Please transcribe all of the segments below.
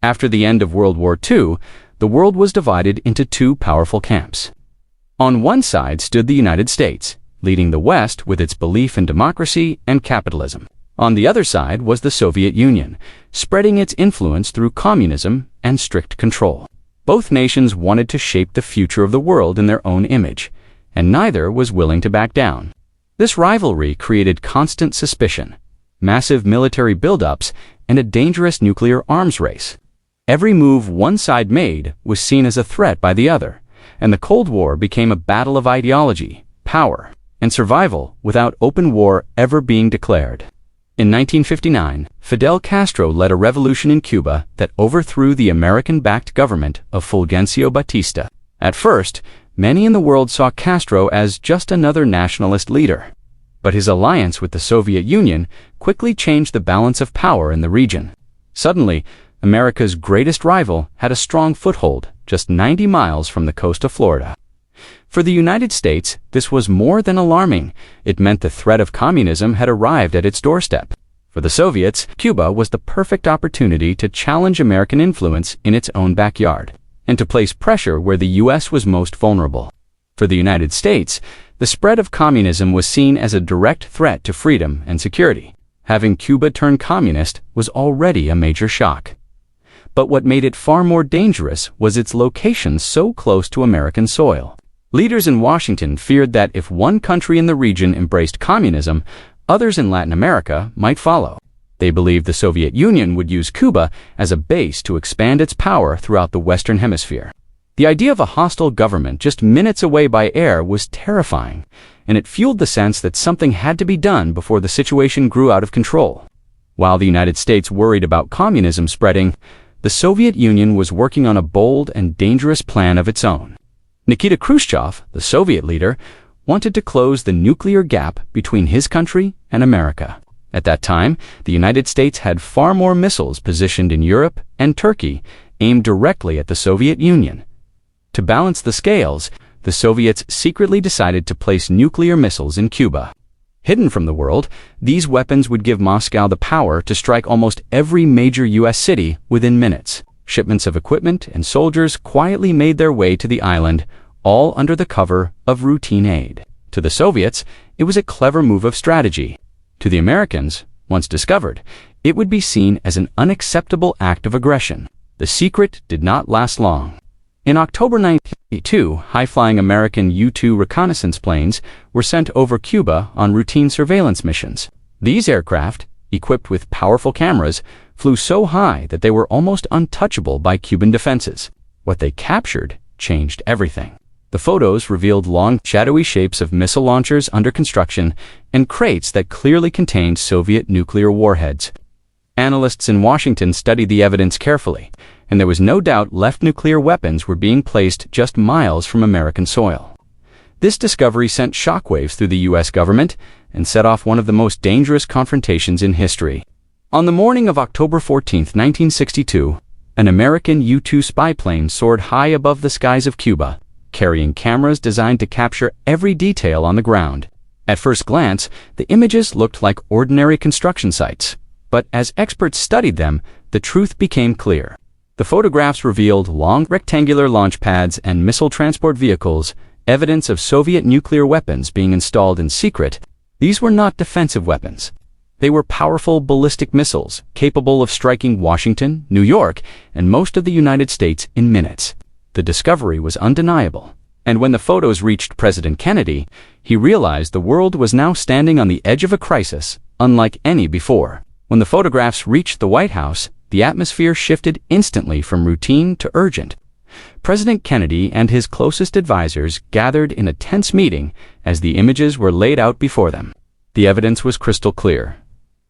After the end of World War II, the world was divided into two powerful camps. On one side stood the United States, leading the West with its belief in democracy and capitalism. On the other side was the Soviet Union, spreading its influence through communism and strict control. Both nations wanted to shape the future of the world in their own image, and neither was willing to back down. This rivalry created constant suspicion, massive military buildups, and a dangerous nuclear arms race. Every move one side made was seen as a threat by the other, and the Cold War became a battle of ideology, power, and survival without open war ever being declared. In 1959, Fidel Castro led a revolution in Cuba that overthrew the American-backed government of Fulgencio Batista. At first, many in the world saw Castro as just another nationalist leader. But his alliance with the Soviet Union quickly changed the balance of power in the region. Suddenly, America's greatest rival had a strong foothold just 90 miles from the coast of Florida. For the United States, this was more than alarming. It meant the threat of communism had arrived at its doorstep. For the Soviets, Cuba was the perfect opportunity to challenge American influence in its own backyard, and to place pressure where the U.S. was most vulnerable. For the United States, the spread of communism was seen as a direct threat to freedom and security. Having Cuba turn communist was already a major shock. But what made it far more dangerous was its location so close to American soil. Leaders in Washington feared that if one country in the region embraced communism, others in Latin America might follow. They believed the Soviet Union would use Cuba as a base to expand its power throughout the Western Hemisphere. The idea of a hostile government just minutes away by air was terrifying, and it fueled the sense that something had to be done before the situation grew out of control. While the United States worried about communism spreading, the Soviet Union was working on a bold and dangerous plan of its own. Nikita Khrushchev, the Soviet leader, wanted to close the nuclear gap between his country and America. At that time, the United States had far more missiles positioned in Europe and Turkey, aimed directly at the Soviet Union. To balance the scales, the Soviets secretly decided to place nuclear missiles in Cuba. Hidden from the world, these weapons would give Moscow the power to strike almost every major U.S. city within minutes. Shipments of equipment and soldiers quietly made their way to the island, all under the cover of routine aid. To the Soviets, it was a clever move of strategy. To the Americans, once discovered, it would be seen as an unacceptable act of aggression. The secret did not last long. In October 1982, high-flying American U-2 reconnaissance planes were sent over Cuba on routine surveillance missions. These aircraft, equipped with powerful cameras, flew so high that they were almost untouchable by Cuban defenses. What they captured changed everything. The photos revealed long, shadowy shapes of missile launchers under construction and crates that clearly contained Soviet nuclear warheads. Analysts in Washington studied the evidence carefully, and there was no doubt left nuclear weapons were being placed just miles from American soil. This discovery sent shockwaves through the U.S. government and set off one of the most dangerous confrontations in history. On the morning of October 14, 1962, an American U-2 spy plane soared high above the skies of Cuba, carrying cameras designed to capture every detail on the ground. At first glance, the images looked like ordinary construction sites, but as experts studied them, the truth became clear. The photographs revealed long rectangular launch pads and missile transport vehicles, evidence of Soviet nuclear weapons being installed in secret. These were not defensive weapons. They were powerful ballistic missiles, capable of striking Washington, New York, and most of the United States in minutes. The discovery was undeniable, and when the photos reached President Kennedy, he realized the world was now standing on the edge of a crisis unlike any before. When the photographs reached the White House, the atmosphere shifted instantly from routine to urgent. President Kennedy and his closest advisors gathered in a tense meeting as the images were laid out before them. The evidence was crystal clear.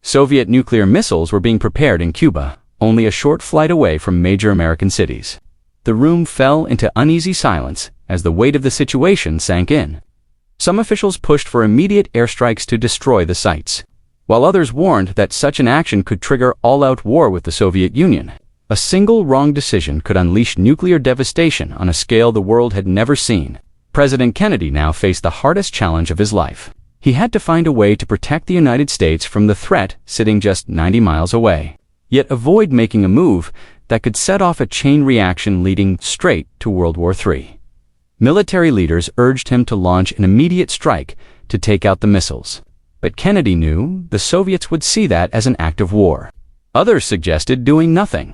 Soviet nuclear missiles were being prepared in Cuba, only a short flight away from major American cities. The room fell into uneasy silence as the weight of the situation sank in. Some officials pushed for immediate airstrikes to destroy the sites, while others warned that such an action could trigger all-out war with the Soviet Union. A single wrong decision could unleash nuclear devastation on a scale the world had never seen. President Kennedy now faced the hardest challenge of his life. He had to find a way to protect the United States from the threat sitting just 90 miles away, yet avoid making a move that could set off a chain reaction leading straight to World War III. Military leaders urged him to launch an immediate strike to take out the missiles. But Kennedy knew the Soviets would see that as an act of war. Others suggested doing nothing,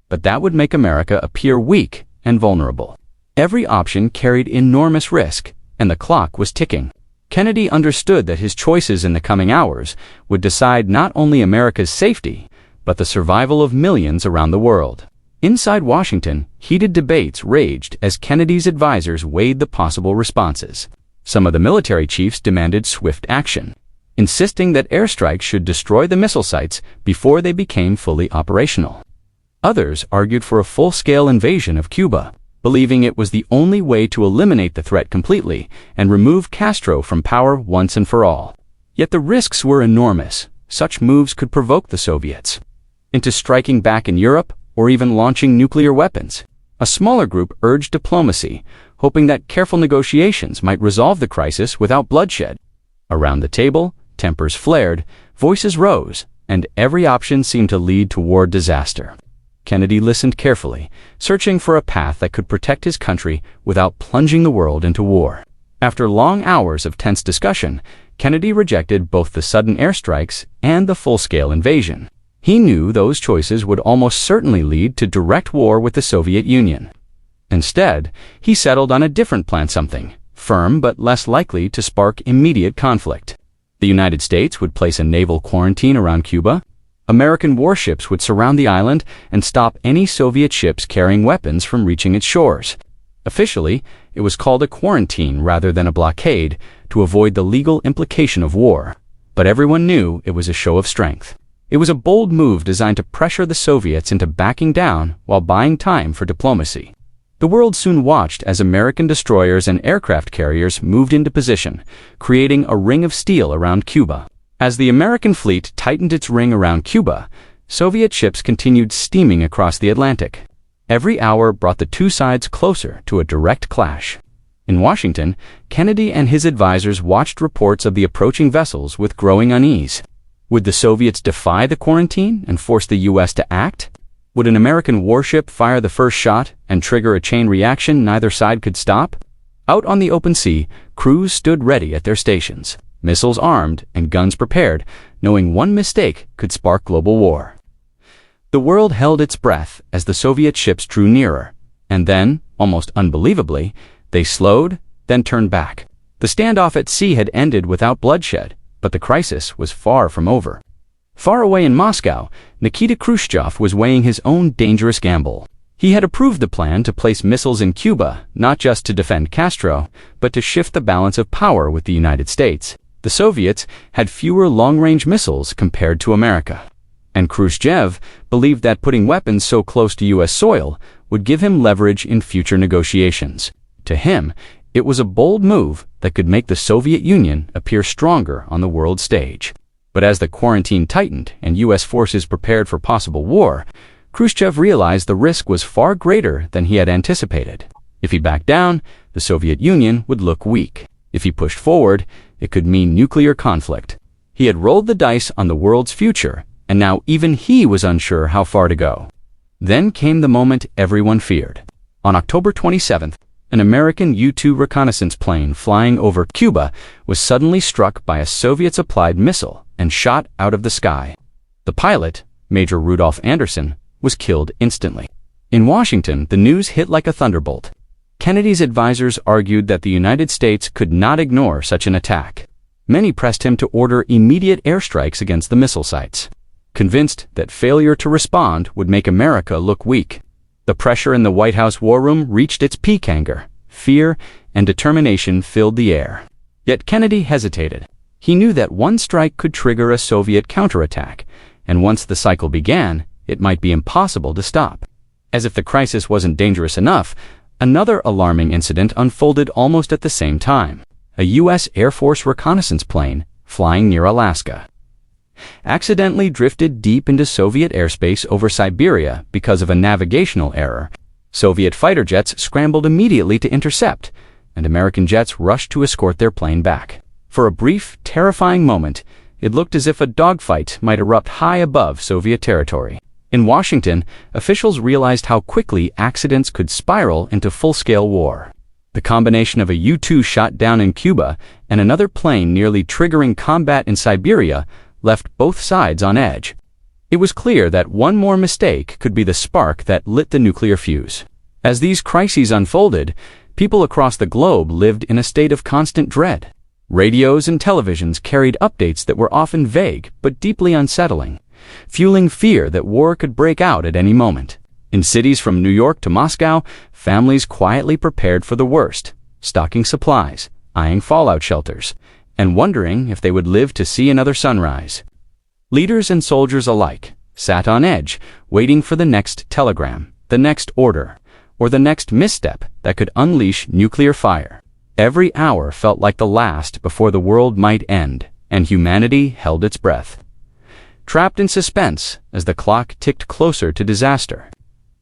but that would make America appear weak and vulnerable. Every option carried enormous risk, and the clock was ticking. Kennedy understood that his choices in the coming hours would decide not only America's safety, but the survival of millions around the world. Inside Washington, heated debates raged as Kennedy's advisors weighed the possible responses. Some of the military chiefs demanded swift action, insisting that airstrikes should destroy the missile sites before they became fully operational. Others argued for a full-scale invasion of Cuba, believing it was the only way to eliminate the threat completely and remove Castro from power once and for all. Yet the risks were enormous. Such moves could provoke the Soviets into striking back in Europe or even launching nuclear weapons. A smaller group urged diplomacy, hoping that careful negotiations might resolve the crisis without bloodshed. Around the table, tempers flared, voices rose, and every option seemed to lead toward disaster. Kennedy listened carefully, searching for a path that could protect his country without plunging the world into war. After long hours of tense discussion, Kennedy rejected both the sudden airstrikes and the full-scale invasion. He knew those choices would almost certainly lead to direct war with the Soviet Union. Instead, he settled on a different plan, something firm but less likely to spark immediate conflict. The United States would place a naval quarantine around Cuba. American warships would surround the island and stop any Soviet ships carrying weapons from reaching its shores. Officially, it was called a quarantine rather than a blockade to avoid the legal implication of war. But everyone knew it was a show of strength. It was a bold move designed to pressure the Soviets into backing down while buying time for diplomacy. The world soon watched as American destroyers and aircraft carriers moved into position, creating a ring of steel around Cuba. As the American fleet tightened its ring around Cuba, Soviet ships continued steaming across the Atlantic. Every hour brought the two sides closer to a direct clash. In Washington, Kennedy and his advisors watched reports of the approaching vessels with growing unease. Would the Soviets defy the quarantine and force the U.S. to act? Would an American warship fire the first shot and trigger a chain reaction neither side could stop? Out on the open sea, crews stood ready at their stations, missiles armed and guns prepared, knowing one mistake could spark global war. The world held its breath as the Soviet ships drew nearer, and then, almost unbelievably, they slowed, then turned back. The standoff at sea had ended without bloodshed, but the crisis was far from over. Far away in Moscow, Nikita Khrushchev was weighing his own dangerous gamble. He had approved the plan to place missiles in Cuba, not just to defend Castro, but to shift the balance of power with the United States. The Soviets had fewer long-range missiles compared to America, and Khrushchev believed that putting weapons so close to U.S. soil would give him leverage in future negotiations. To him, it was a bold move that could make the Soviet Union appear stronger on the world stage. But as the quarantine tightened and U.S. forces prepared for possible war, Khrushchev realized the risk was far greater than he had anticipated. If he backed down, the Soviet Union would look weak. If he pushed forward, it could mean nuclear conflict. He had rolled the dice on the world's future, and now even he was unsure how far to go. Then came the moment everyone feared. On October 27th, an American U-2 reconnaissance plane flying over Cuba was suddenly struck by a Soviet-supplied missile and shot out of the sky. The pilot, Major Rudolf Anderson, was killed instantly. In Washington, the news hit like a thunderbolt. Kennedy's advisors argued that the United States could not ignore such an attack. Many pressed him to order immediate airstrikes against the missile sites, convinced that failure to respond would make America look weak. The pressure in the White House war room reached its peak. Anger, fear, and determination filled the air. Yet Kennedy hesitated. He knew that one strike could trigger a Soviet counterattack, and once the cycle began, it might be impossible to stop. As if the crisis wasn't dangerous enough, another alarming incident unfolded almost at the same time. A U.S. Air Force reconnaissance plane, flying near Alaska, accidentally drifted deep into Soviet airspace over Siberia because of a navigational error. Soviet fighter jets scrambled immediately to intercept, and American jets rushed to escort their plane back. For a brief, terrifying moment, it looked as if a dogfight might erupt high above Soviet territory. In Washington, officials realized how quickly accidents could spiral into full-scale war. The combination of a U-2 shot down in Cuba and another plane nearly triggering combat in Siberia left both sides on edge. It was clear that one more mistake could be the spark that lit the nuclear fuse. As these crises unfolded, people across the globe lived in a state of constant dread. Radios and televisions carried updates that were often vague but deeply unsettling, fueling fear that war could break out at any moment. In cities from New York to Moscow, families quietly prepared for the worst, stocking supplies, eyeing fallout shelters, and wondering if they would live to see another sunrise. Leaders and soldiers alike sat on edge, waiting for the next telegram, the next order, or the next misstep that could unleash nuclear fire. Every hour felt like the last before the world might end, and humanity held its breath, trapped in suspense as the clock ticked closer to disaster.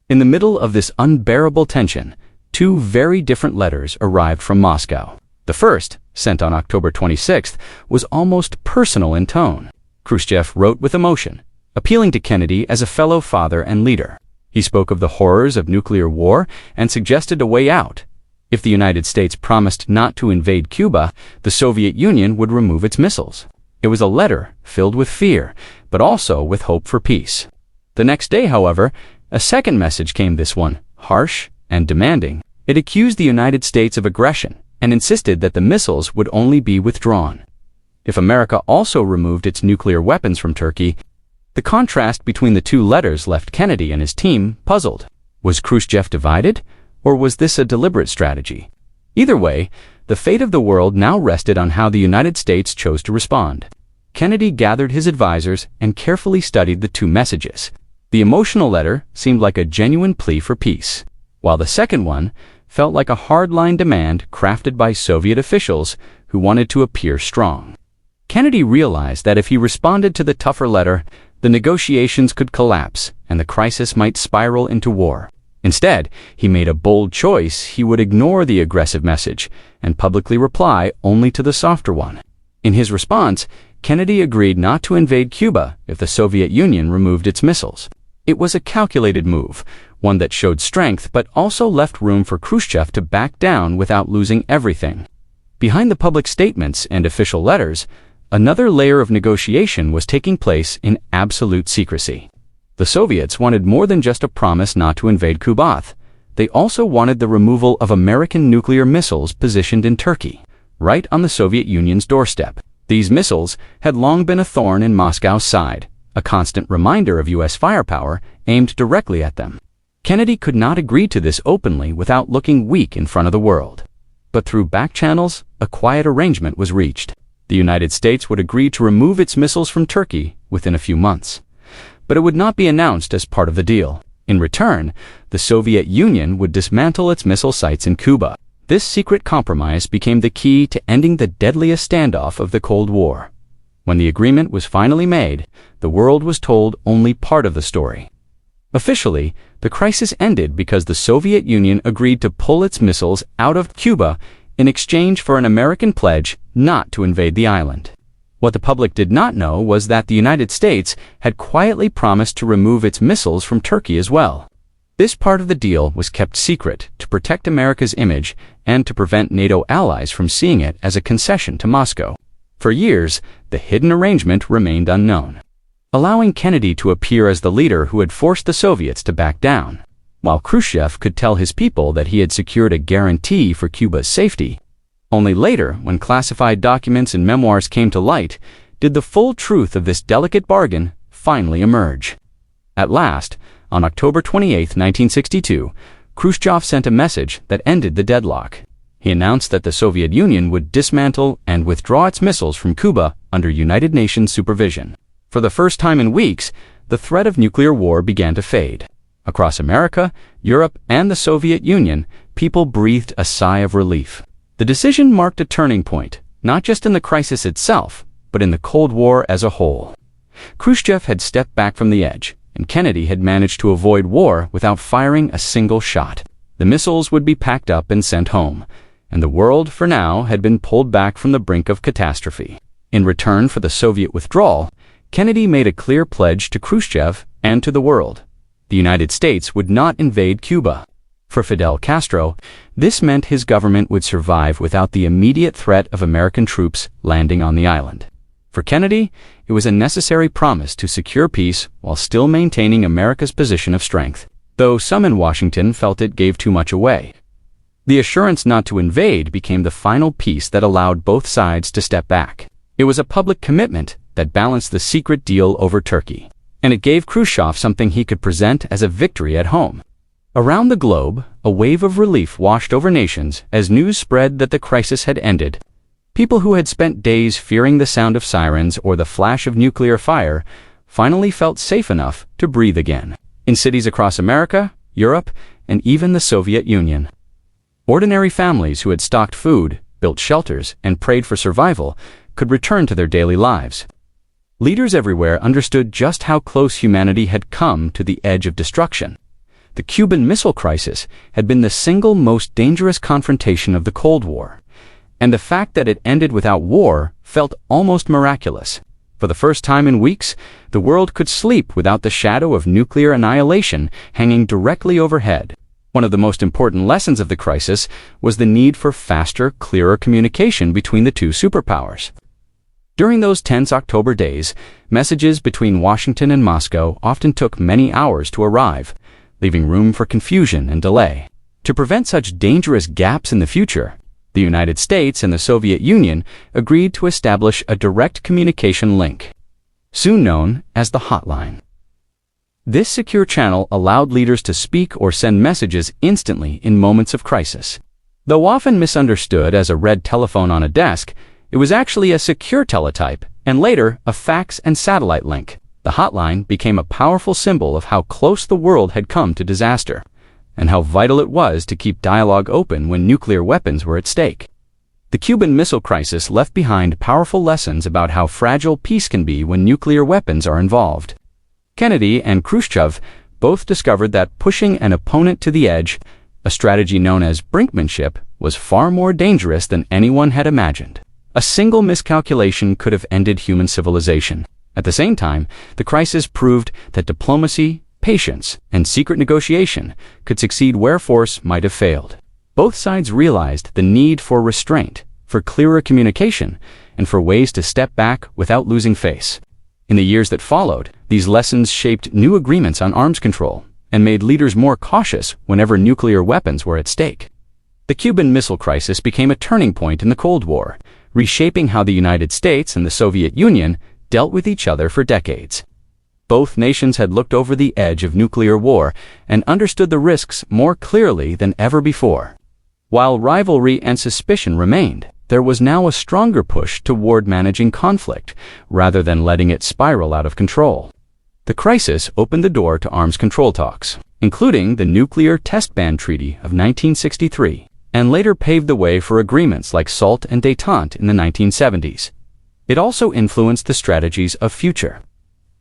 In the middle of this unbearable tension, two very different letters arrived from Moscow. The first, sent on October 26th, was almost personal in tone. Khrushchev wrote with emotion, appealing to Kennedy as a fellow father and leader. He spoke of the horrors of nuclear war and suggested a way out. If the United States promised not to invade Cuba, the Soviet Union would remove its missiles. It was a letter filled with fear, but also with hope for peace. The next day, however, a second message came, this one harsh and demanding. It accused the United States of aggression and insisted that the missiles would only be withdrawn if America also removed its nuclear weapons from Turkey. The contrast between the two letters left Kennedy and his team puzzled. Was Khrushchev divided, or was this a deliberate strategy? Either way, the fate of the world now rested on how the United States chose to respond. Kennedy gathered his advisors and carefully studied the two messages. The emotional letter seemed like a genuine plea for peace, while the second one felt like a hardline demand crafted by Soviet officials who wanted to appear strong. Kennedy realized that if he responded to the tougher letter, the negotiations could collapse and the crisis might spiral into war. Instead, he made a bold choice. He would ignore the aggressive message and publicly reply only to the softer one. In his response, Kennedy agreed not to invade Cuba if the Soviet Union removed its missiles. It was a calculated move, one that showed strength but also left room for Khrushchev to back down without losing everything. Behind the public statements and official letters, another layer of negotiation was taking place in absolute secrecy. The Soviets wanted more than just a promise not to invade Cuba. They also wanted the removal of American nuclear missiles positioned in Turkey, right on the Soviet Union's doorstep. These missiles had long been a thorn in Moscow's side, a constant reminder of U.S. firepower aimed directly at them. Kennedy could not agree to this openly without looking weak in front of the world. But through back channels, a quiet arrangement was reached. The United States would agree to remove its missiles from Turkey within a few months. But it would not be announced as part of the deal. In return, the Soviet Union would dismantle its missile sites in Cuba. This secret compromise became the key to ending the deadliest standoff of the Cold War. When the agreement was finally made, the world was told only part of the story. Officially, the crisis ended because the Soviet Union agreed to pull its missiles out of Cuba in exchange for an American pledge not to invade the island. What the public did not know was that the United States had quietly promised to remove its missiles from Turkey as well. This part of the deal was kept secret to protect America's image and to prevent NATO allies from seeing it as a concession to Moscow. For years, the hidden arrangement remained unknown, allowing Kennedy to appear as the leader who had forced the Soviets to back down, while Khrushchev could tell his people that he had secured a guarantee for Cuba's safety. Only later, when classified documents and memoirs came to light, did the full truth of this delicate bargain finally emerge. At last, on October 28, 1962, Khrushchev sent a message that ended the deadlock. He announced that the Soviet Union would dismantle and withdraw its missiles from Cuba under United Nations supervision. For the first time in weeks, the threat of nuclear war began to fade. Across America, Europe, and the Soviet Union, people breathed a sigh of relief. The decision marked a turning point, not just in the crisis itself, but in the Cold War as a whole. Khrushchev had stepped back from the edge, and Kennedy had managed to avoid war without firing a single shot. The missiles would be packed up and sent home, and the world, for now, had been pulled back from the brink of catastrophe. In return for the Soviet withdrawal, Kennedy made a clear pledge to Khrushchev and to the world. The United States would not invade Cuba. For Fidel Castro, this meant his government would survive without the immediate threat of American troops landing on the island. For Kennedy, it was a necessary promise to secure peace while still maintaining America's position of strength, though some in Washington felt it gave too much away. The assurance not to invade became the final piece that allowed both sides to step back. It was a public commitment that balanced the secret deal over Turkey, and it gave Khrushchev something he could present as a victory at home. Around the globe, a wave of relief washed over nations as news spread that the crisis had ended. People who had spent days fearing the sound of sirens or the flash of nuclear fire finally felt safe enough to breathe again. In cities across America, Europe, and even the Soviet Union, ordinary families who had stocked food, built shelters, and prayed for survival could return to their daily lives. Leaders everywhere understood just how close humanity had come to the edge of destruction. The Cuban Missile Crisis had been the single most dangerous confrontation of the Cold War, and the fact that it ended without war felt almost miraculous. For the first time in weeks, the world could sleep without the shadow of nuclear annihilation hanging directly overhead. One of the most important lessons of the crisis was the need for faster, clearer communication between the two superpowers. During those tense October days, messages between Washington and Moscow often took many hours to arrive, leaving room for confusion and delay. To prevent such dangerous gaps in the future, the United States and the Soviet Union agreed to establish a direct communication link, soon known as the hotline. This secure channel allowed leaders to speak or send messages instantly in moments of crisis. Though often misunderstood as a red telephone on a desk, it was actually a secure teletype and later a fax and satellite link. The hotline became a powerful symbol of how close the world had come to disaster, and how vital it was to keep dialogue open when nuclear weapons were at stake. The Cuban Missile Crisis left behind powerful lessons about how fragile peace can be when nuclear weapons are involved. Kennedy and Khrushchev both discovered that pushing an opponent to the edge, a strategy known as brinkmanship, was far more dangerous than anyone had imagined. A single miscalculation could have ended human civilization. At the same time, the crisis proved that diplomacy, patience, and secret negotiation could succeed where force might have failed. Both sides realized the need for restraint, for clearer communication, and for ways to step back without losing face. In the years that followed, these lessons shaped new agreements on arms control and made leaders more cautious whenever nuclear weapons were at stake. The Cuban Missile Crisis became a turning point in the Cold War, reshaping how the United States and the Soviet Union dealt with each other for decades. Both nations had looked over the edge of nuclear war and understood the risks more clearly than ever before. While rivalry and suspicion remained, there was now a stronger push toward managing conflict rather than letting it spiral out of control. The crisis opened the door to arms control talks, including the Nuclear Test Ban Treaty of 1963, and later paved the way for agreements like SALT and Détente in the 1970s. It also influenced the strategies of future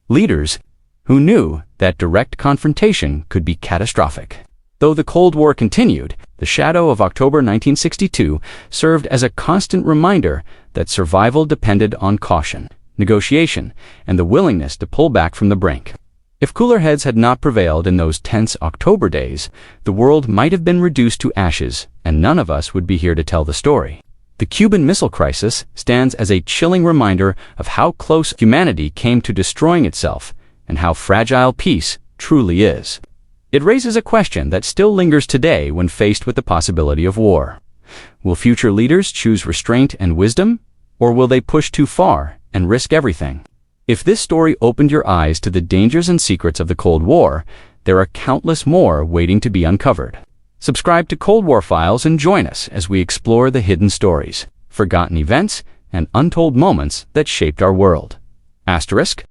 leaders who knew that direct confrontation could be catastrophic. Though the Cold War continued, the shadow of October 1962 served as a constant reminder that survival depended on caution, negotiation, and the willingness to pull back from the brink. If cooler heads had not prevailed in those tense October days, the world might have been reduced to ashes, and none of us would be here to tell the story. The Cuban Missile Crisis stands as a chilling reminder of how close humanity came to destroying itself and how fragile peace truly is. It raises a question that still lingers today when faced with the possibility of war. Will future leaders choose restraint and wisdom, or will they push too far and risk everything? If this story opened your eyes to the dangers and secrets of the Cold War, there are countless more waiting to be uncovered. Subscribe to Cold War Files and join us as we explore the hidden stories, forgotten events, and untold moments that shaped our world. **